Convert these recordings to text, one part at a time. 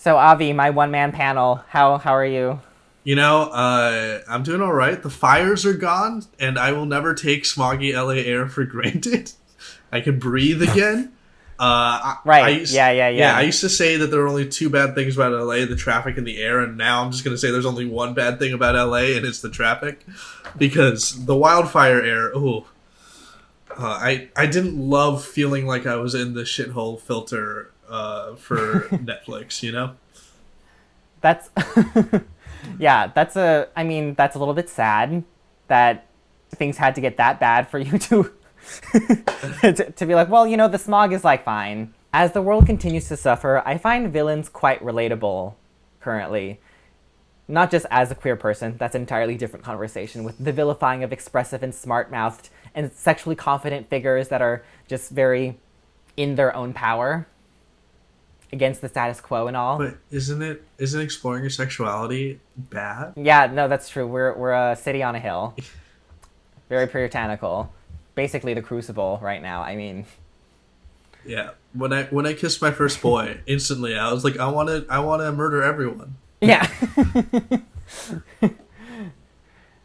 So Avi, my one-man panel, how are you? I'm doing all right. The fires are gone, and I will never take smoggy LA air for granted. I can breathe again. Right. Yeah, yeah, I yeah. used to say that there are only two bad things about LA: the traffic and the air. And now I'm just going to say there's only one bad thing about LA, and it's the traffic, because the wildfire air. I didn't love feeling like I was in the shithole filter for Netflix. That's yeah, that's a little bit sad that things had to get that bad for you to to be like, well, the smog is like fine. As the world continues to suffer, I find villains quite relatable currently. Not just as a queer person, that's an entirely different conversation, with the vilifying of expressive and smart-mouthed and sexually confident figures that are just very in their own power against the status quo and all. But isn't exploring your sexuality bad? Yeah, no, that's true. We're a city on a hill. Very puritanical. Basically the Crucible right now. I mean, Yeah. When I kissed my first boy, instantly I was like, I want to murder everyone. yeah.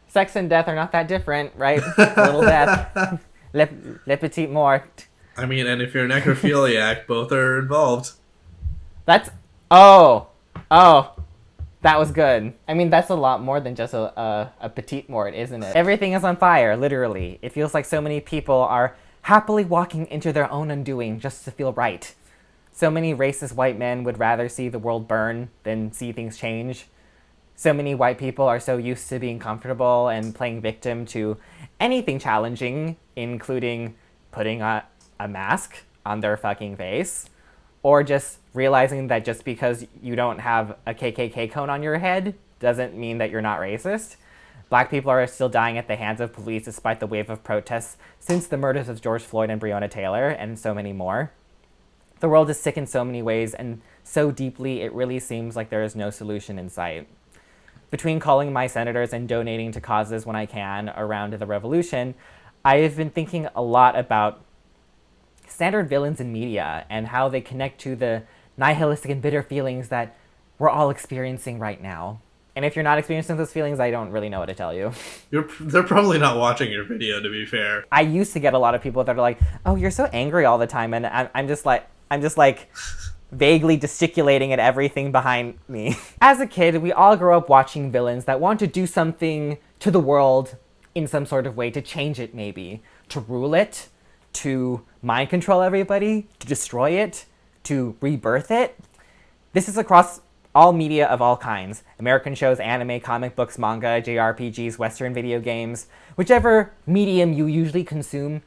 Sex and death are not that different, right? Little death. Le petit mort. I mean, and if you're a necrophiliac, both are involved. That's oh. Oh. That was good. I mean, that's a lot more than just a petite mort, isn't it? Everything is on fire, literally. It feels like so many people are happily walking into their own undoing just to feel right. So many racist white men would rather see the world burn than see things change. So many white people are so used to being comfortable and playing victim to anything challenging, including putting a mask on their fucking face, or just realizing that just because you don't have a KKK cone on your head doesn't mean that you're not racist. Black people are still dying at the hands of police despite the wave of protests since the murders of George Floyd and Breonna Taylor, and so many more. The world is sick in so many ways, and so deeply it really seems like there is no solution in sight. Between calling my senators and donating to causes when I can around the revolution, I have been thinking a lot about standard villains in media and how they connect to the nihilistic and bitter feelings that we're all experiencing right now. And if you're not experiencing those feelings, I don't really know what to tell you. They're probably not watching your video, to be fair. I used to get a lot of people that are like, "Oh, you're so angry all the time," and I'm just like vaguely gesticulating at everything behind me. As a kid, we all grow up watching villains that want to do something to the world in some sort of way, to change it maybe, to rule it, to mind control everybody, to destroy it, to rebirth it. This is across all media of all kinds. American shows, anime, comic books, manga, JRPGs, Western video games. Whichever medium you usually consume,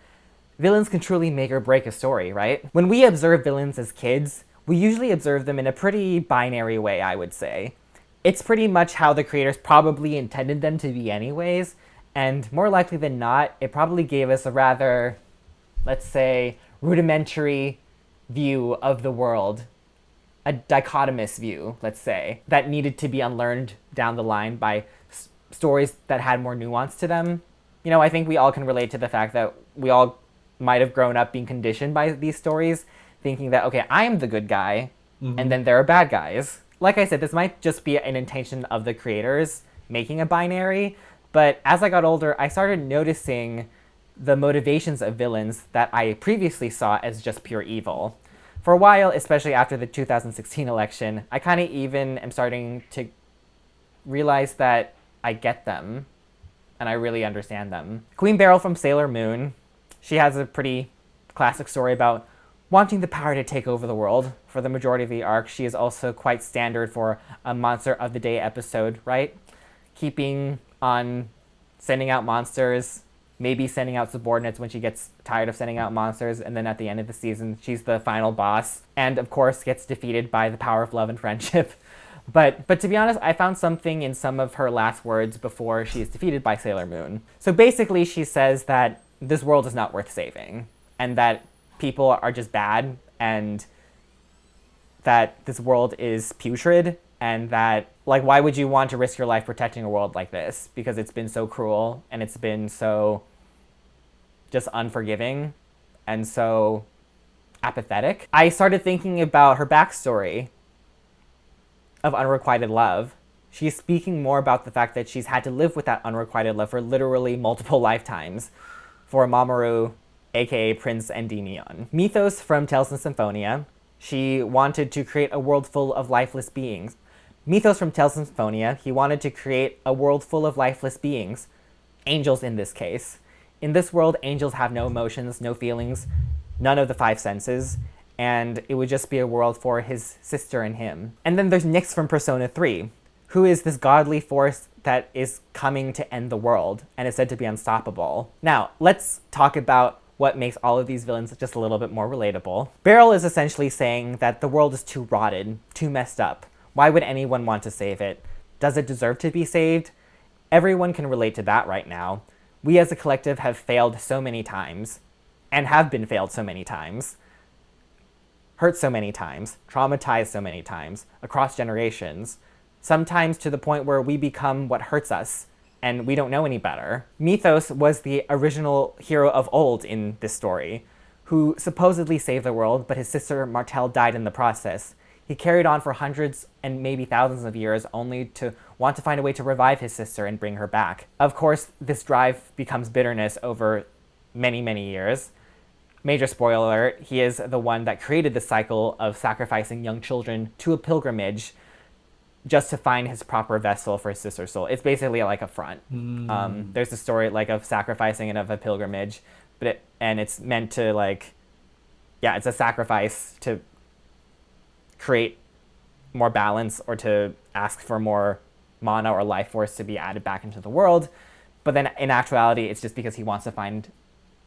villains can truly make or break a story, right? When we observe villains as kids, we usually observe them in a pretty binary way, I would say. It's pretty much how the creators probably intended them to be anyways, and more likely than not, it probably gave us a rather, let's say, rudimentary view of the world, a dichotomous view, let's say, that needed to be unlearned down the line by stories that had more nuance to them. I think we all can relate to the fact that we all might have grown up being conditioned by these stories, thinking that, okay, I'm the good guy, and then there are bad guys. Like I said, this might just be an intention of the creators making a binary, but as I got older, I started noticing the motivations of villains that I previously saw as just pure evil. For a while, especially after the 2016 election, I kind of even am starting to realize that I get them, and I really understand them. Queen Beryl from Sailor Moon, she has a pretty classic story about wanting the power to take over the world. For the majority of the arc, she is also quite standard for a Monster of the Day episode, right? Keeping on sending out monsters, maybe sending out subordinates when she gets tired of sending out monsters, and then at the end of the season, she's the final boss, and of course gets defeated by the power of love and friendship. But to be honest, I found something in some of her last words before she is defeated by Sailor Moon. So basically, she says that this world is not worth saving, and that people are just bad, and that this world is putrid, and that, like, why would you want to risk your life protecting a world like this? Because it's been so cruel, and it's been so just unforgiving, and so apathetic. I started thinking about her backstory, of unrequited love. She's speaking more about the fact that she's had to live with that unrequited love for literally multiple lifetimes for Mamoru, aka Prince Endymion. Mythos from Tales and Symphonia. She wanted to create a world full of lifeless beings. Mythos from Tales and Symphonia. He wanted to create a world full of lifeless beings. Angels in this case. In this world, angels have no emotions, no feelings, none of the five senses, and it would just be a world for his sister and him. And then there's Nyx from Persona 3, who is this godly force that is coming to end the world and is said to be unstoppable. Now, let's talk about what makes all of these villains just a little bit more relatable. Beryl is essentially saying that the world is too rotted, too messed up. Why would anyone want to save it? Does it deserve to be saved? Everyone can relate to that right now. We as a collective have failed so many times, and have been failed so many times, hurt so many times, traumatized so many times, across generations, sometimes to the point where we become what hurts us, and we don't know any better. Mythos was the original hero of old in this story, who supposedly saved the world, but his sister Martel died in the process. He carried on for hundreds and maybe thousands of years only to want to find a way to revive his sister and bring her back. Of course, this drive becomes bitterness over many, many years. Major spoiler alert, he is the one that created the cycle of sacrificing young children to a pilgrimage just to find his proper vessel for his sister's soul. It's basically like a front. There's a story like of sacrificing and of a pilgrimage, and it's meant to it's a sacrifice to create more balance or to ask for more mana or life force to be added back into the world. But then in actuality, it's just because he wants to find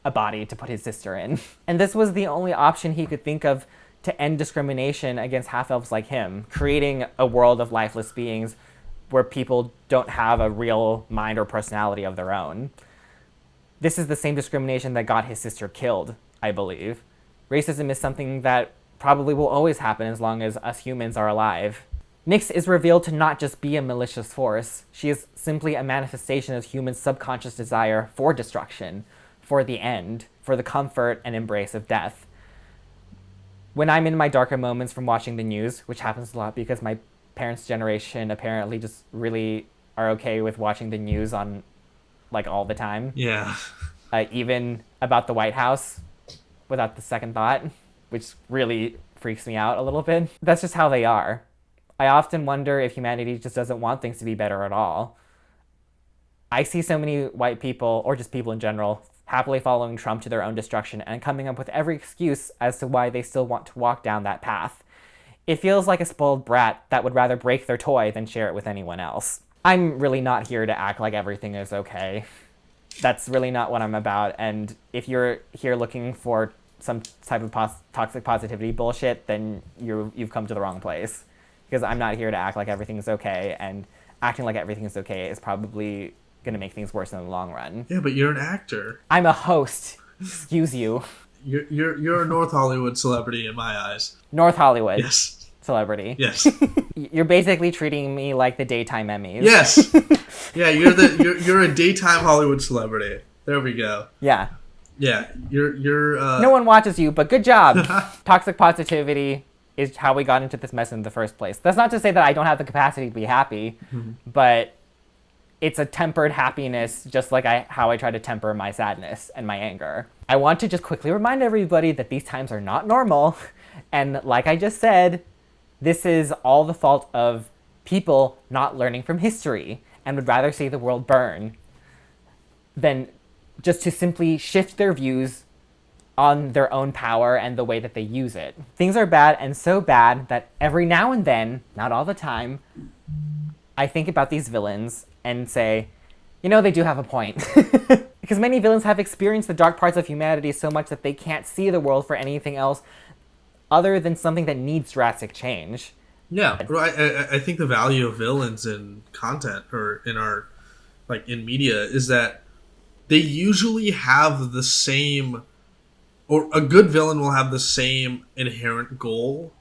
a body to put his sister in. And this was the only option he could think of to end discrimination against half-elves like him, creating a world of lifeless beings where people don't have a real mind or personality of their own. This is the same discrimination that got his sister killed, I believe. Racism is something that probably will always happen as long as us humans are alive. Nyx is revealed to not just be a malicious force. She is simply a manifestation of human subconscious desire for destruction, for the end, for the comfort and embrace of death. When I'm in my darker moments from watching the news, which happens a lot because my parents' generation apparently just really are okay with watching the news on all the time. Yeah. Even about the White House without the second thought, which really freaks me out a little bit. That's just how they are. I often wonder if humanity just doesn't want things to be better at all. I see so many white people, or just people in general, happily following Trump to their own destruction and coming up with every excuse as to why they still want to walk down that path. It feels like a spoiled brat that would rather break their toy than share it with anyone else. I'm really not here to act like everything is okay. That's really not what I'm about, and if you're here looking for some type of toxic positivity bullshit, then you've come to the wrong place. Because I'm not here to act like everything is okay, and acting like everything is okay is probably going to make things worse in the long run. Yeah, but you're an actor. I'm a host. Excuse you. You're a North Hollywood celebrity in my eyes. North Hollywood. Yes. Celebrity. Yes. You're basically treating me like the daytime Emmys. Yes. Yeah, you're a daytime Hollywood celebrity. There we go. Yeah. Yeah, you're No one watches you, but good job. Toxic positivity is how we got into this mess in the first place. That's not to say that I don't have the capacity to be happy, but it's a tempered happiness, just like how I try to temper my sadness and my anger. I want to just quickly remind everybody that these times are not normal, and like I just said, this is all the fault of people not learning from history and would rather see the world burn than just to simply shift their views on their own power and the way that they use it. Things are bad, and so bad that every now and then, not all the time, I think about these villains and say, they do have a point. Because many villains have experienced the dark parts of humanity so much that they can't see the world for anything else other than something that needs drastic change. Yeah, I think the value of villains in content or in our, in media is that they usually have the same, or a good villain will have the same inherent goal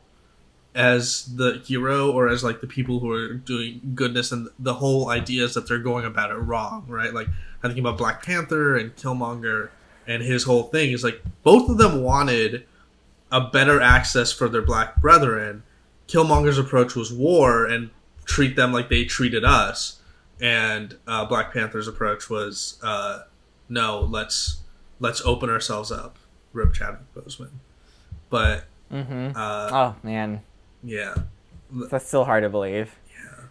as the hero or as the people who are doing goodness, and the whole idea is that they're going about it wrong, right? I think about Black Panther and Killmonger, and his whole thing is both of them wanted a better access for their black brethren Killmonger's approach was war and treat them like they treated us, and Black Panther's approach was no, let's open ourselves up. Rip Chadwick Boseman. But oh man, yeah, that's still hard to believe. yeah.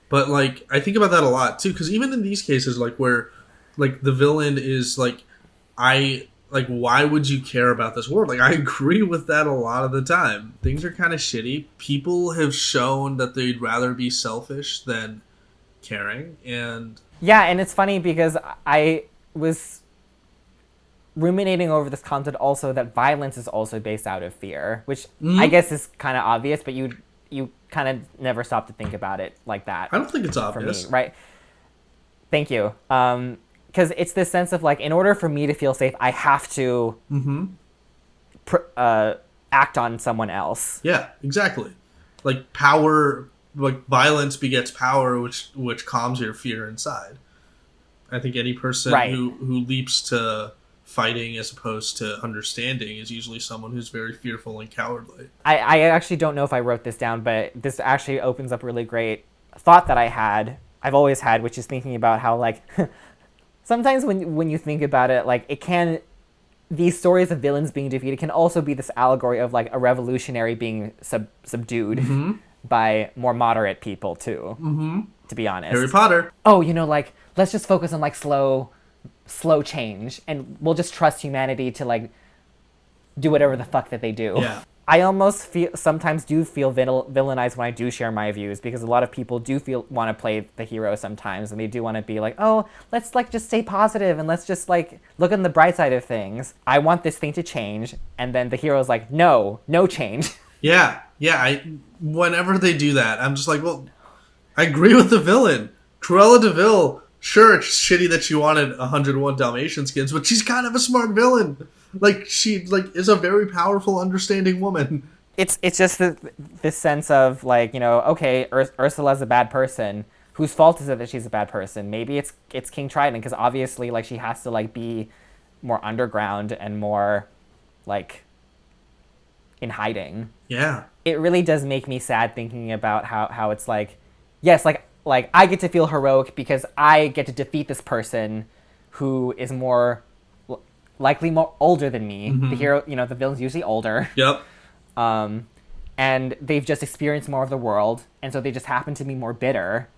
But like I think about that a lot too, because even in these cases, like where like the villain is like, why would you care about this world? Like I agree with that a lot of the time. Things are kind of shitty. People have shown that they'd rather be selfish than caring, and yeah, and it's funny because I was ruminating over this concept also that violence is also based out of fear, which I guess is kind of obvious, but you kind of never stop to think about it like that. I don't think it's obvious. For me, right? Thank you. Because it's this sense of like, in order for me to feel safe, I have to act on someone else. Yeah, exactly. Like power, like violence begets power, which calms your fear inside. I think any person who leaps to fighting as opposed to understanding is usually someone who's very fearful and cowardly. I actually don't know if I wrote this down, but this actually opens up a really great thought that I've always had, which is thinking about how like sometimes when you think about it, like these stories of villains being defeated can also be this allegory of like a revolutionary being subdued by more moderate people too, to be honest. Harry Potter. Oh, like let's just focus on like slow change, and we'll just trust humanity to like do whatever the fuck that they do. Yeah. I almost sometimes do feel villainized when I do share my views, because a lot of people do want to play the hero sometimes, and they do want to be like, oh, let's like just stay positive and let's just like look on the bright side of things. I want this thing to change, and then the hero's like, no change. Yeah. Whenever they do that, I'm just like, well, I agree with the villain. Cruella de Vil. Sure, it's shitty that she wanted 101 Dalmatians kids, but she's kind of a smart villain. Like, she is a very powerful, understanding woman. It's just this sense of, like, okay, Ursula's a bad person. Whose fault is it that she's a bad person? Maybe it's King Triton, because obviously, like, she has to, like, be more underground and more, like, in hiding. Yeah. It really does make me sad thinking about how it's like, yes, like I get to feel heroic because I get to defeat this person who is likely more older than me. The hero, the villain's usually older. Yep. And they've just experienced more of the world, and so they just happen to be more bitter.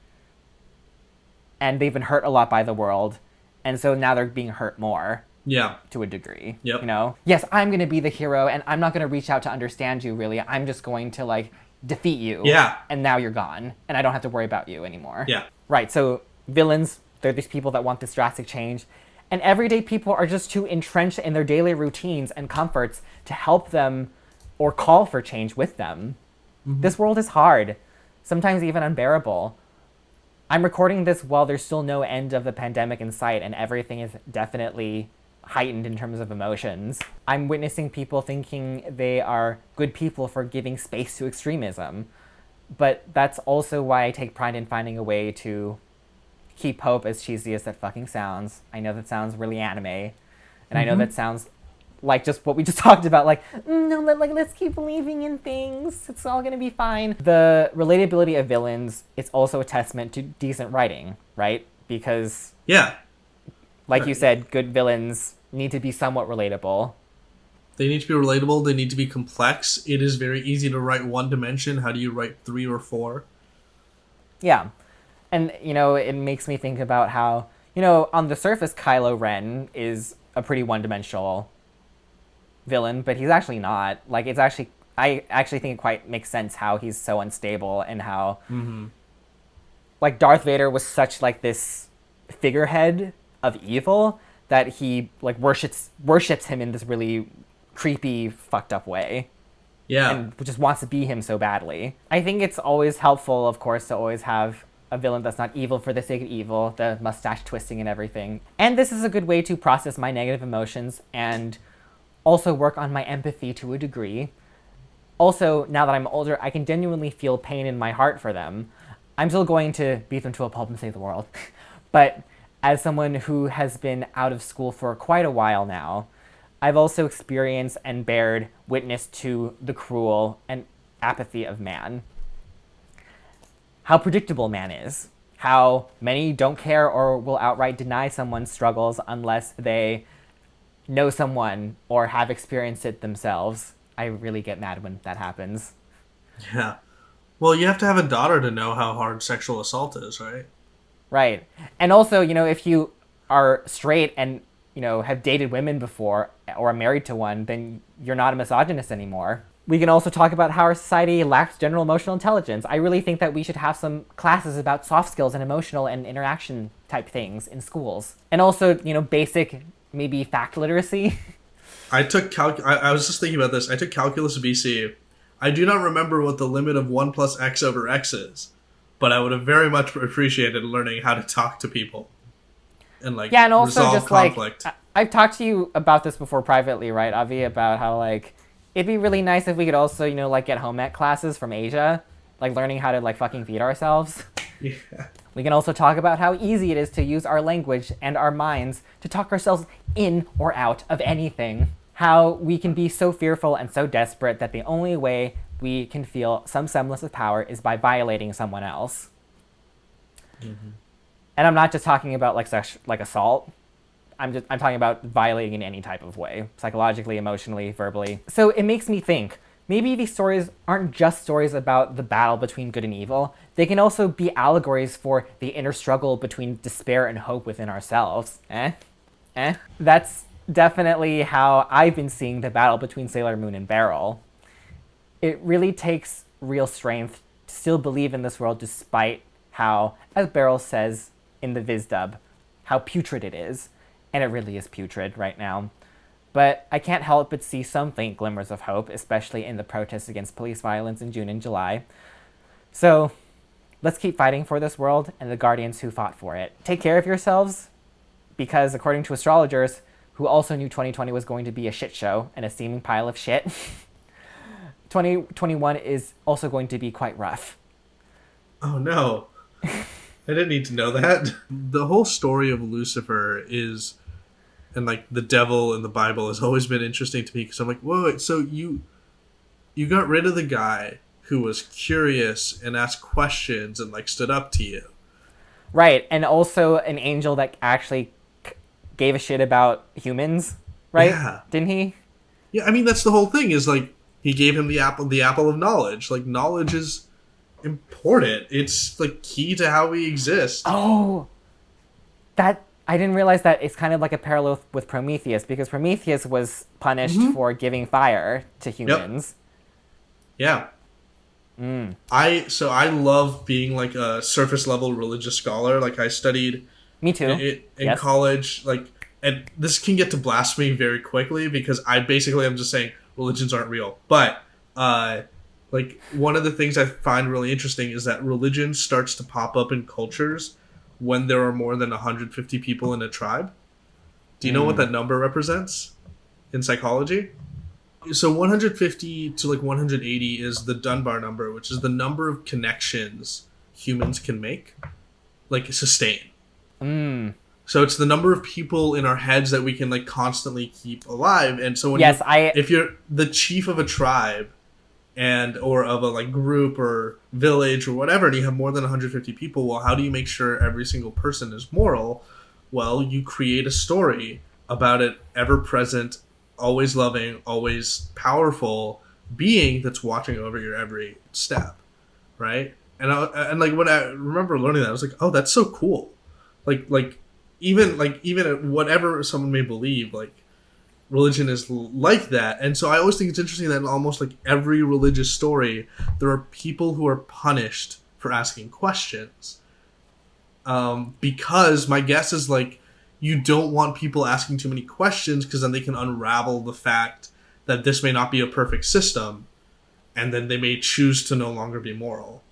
And they've been hurt a lot by the world, and so now they're being hurt more. Yeah. To a degree. Yep. Yes, I'm going to be the hero, and I'm not going to reach out to understand you, really. I'm just going to, like, defeat you. Yeah. And now you're gone, and I don't have to worry about you anymore. Yeah. Right, so villains, they're these people that want this drastic change. And everyday people are just too entrenched in their daily routines and comforts to help them or call for change with them. This world is hard, sometimes even unbearable. I'm recording this while there's still no end of the pandemic in sight, and everything is definitely heightened in terms of emotions. I'm witnessing people thinking they are good people for giving space to extremism. But that's also why I take pride in finding a way to keep hope, as cheesy as that fucking sounds. I know that sounds really anime. And I know that sounds like just what we just talked about. Like, no, let's keep believing in things. It's all gonna be fine. The relatability of villains is also a testament to decent writing, right? Because like you said, good villains need to be somewhat relatable. They need to be relatable. They need to be complex. It is very easy to write one dimension. How do you write 3 or 4? Yeah. And, it makes me think about how, on the surface, Kylo Ren is a pretty one-dimensional villain, but he's actually not. Like, I actually think it quite makes sense how he's so unstable, and how, like, Darth Vader was such, like, this figurehead of evil that he like worships him in this really creepy, fucked up way. Yeah. And just wants to be him so badly. I think it's always helpful, of course, to always have a villain that's not evil for the sake of evil, the mustache twisting and everything. And this is a good way to process my negative emotions and also work on my empathy to a degree. Also, now that I'm older, I can genuinely feel pain in my heart for them. I'm still going to beat them to a pulp and save the world. But as someone who has been out of school for quite a while now, I've also experienced and bared witness to the cruel and apathy of man. how predictable man is, how many don't care or will outright deny someone's struggles unless they know someone or have experienced it themselves. I really get mad when that happens. Yeah. Well, you have to have a daughter to know how hard sexual assault is, right? Right. And also, if you are straight and, have dated women before or are married to one, then you're not a misogynist anymore. We can also talk about how our society lacks general emotional intelligence. I really think that we should have some classes about soft skills and emotional and interaction type things in schools. And also, basic, maybe fact literacy. I took I was just thinking about this. I took calculus BC. I do not remember what the limit of 1 plus x over x is, but I would have very much appreciated learning how to talk to people and and also resolve just conflict. I've talked to you about this before privately, right, Avi, about how it'd be really nice if we could also, get home ec classes from Asia, learning how to fucking feed ourselves. Yeah. We can also talk about how easy it is to use our language and our minds to talk ourselves in or out of anything. How we can be so fearful and so desperate that the only way we can feel some semblance of power is by violating someone else. Mm-hmm. And I'm not just talking about assault. I'm talking about violating in any type of way, psychologically, emotionally, verbally. So it makes me think, maybe these stories aren't just stories about the battle between good and evil. They can also be allegories for the inner struggle between despair and hope within ourselves. That's definitely how I've been seeing the battle between Sailor Moon and Beryl. It really takes real strength to still believe in this world despite how, as Beryl says in the Viz dub, how putrid it is. And it really is putrid right now. But I can't help but see some faint glimmers of hope, especially in the protests against police violence in June and July. So let's keep fighting for this world and the guardians who fought for it. Take care of yourselves, because according to astrologers, who also knew 2020 was going to be a shit show and a steaming pile of shit, 2021 is also going to be quite rough. Oh no. I didn't need to know that. The whole story of Lucifer is, and the devil in the Bible has always been interesting to me, because I'm like, wait, so you got rid of the guy who was curious and asked questions and stood up to you. Right, and also an angel that actually gave a shit about humans, right? Yeah. Didn't he? Yeah, I mean, that's the whole thing, is he gave him the apple of knowledge. Knowledge is important. It's key to how we exist. Oh, that I didn't realize that it's kind of like a parallel with Prometheus, because Prometheus was punished for giving fire to humans. Yep. Yeah. I love being a surface level religious scholar. I studied. Me too. In college, and this can get to blasphemy very quickly, because I'm just saying religions aren't real. But one of the things I find really interesting is that religion starts to pop up in cultures when there are more than 150 people in a tribe. Do you know what that number represents in psychology? So 150 to 180 is the Dunbar number, which is the number of connections humans can make, sustain. So it's the number of people in our heads that we can constantly keep alive. And so if you're the chief of a tribe or of a group or village or whatever, and you have more than 150 people, well, how do you make sure every single person is moral? Well, you create a story about an ever-present, always loving, always powerful being that's watching over your every step, right? And when I remember learning that, I was like, oh, that's so cool. Even whatever someone may believe, religion is like that. And so I always think it's interesting that in almost every religious story, there are people who are punished for asking questions. Because my guess is you don't want people asking too many questions, because then they can unravel the fact that this may not be a perfect system, and then they may choose to no longer be moral.